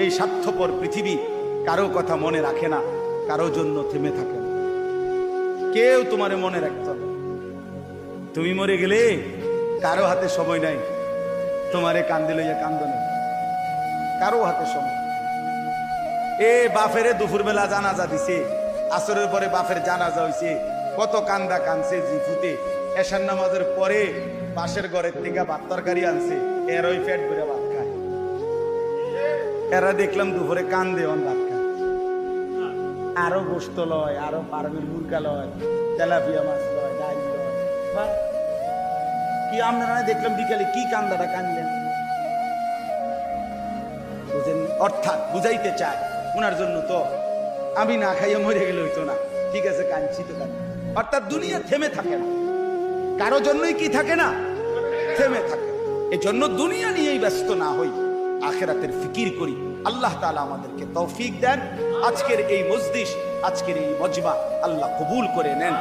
এই স্বার্থপর পৃথিবী কারো কথা মনে রাখে না, কারো জন্য থেমে থাকে না। কেউ তোমারে মনে রাখত না। তুমি মরে গেলে কারো হাতে সময় নাই তোমারে কান্দে লইয়া কান্দ নেই, কারো হাতে সময়। এ বাফেরে দুপুরবেলা জানাজা দিছে, আসরের পরে বাফের জানাজা হইছে, কত কান্দা কানছে জিফুতে। এশার নামাজের পরে পাশের ঘরের থেকে ভাত তরকারি আনছে, এর ওই পেট ভরে ভাত খায়। এরা দেখলাম দুপুরে কান্দে অন ভাত খায়, আরো গোস্ত লয়, আরো ফার্মের মুরগা লয়, তেলাপিয়া মাছ লয়, ডাল লয়। কি আপনারা দেখলাম বিকালে কি কান্দাটা কানলেন? বুঝেন? অর্থাৎ বুঝাইতে চায় ওনার জন্য তো আমি না খাইয়ে মরে গেলে হইতো না, ঠিক আছে কাঁদছি তো কাঁদছি। অর্থাৎ দুনিয়া থেমে থাকে না, কারো জন্যই কি থাকে না, থেমে থাকে। এই জন্য দুনিয়া নিয়েই ব্যস্ত না হই, আখিরাতের ফিকির করি। আল্লাহ তাআলা আমাদেরকে তৌফিক দেন। আজকের এই মজলিস, আজকের এই মজমা আল্লাহ কবুল করে নেন।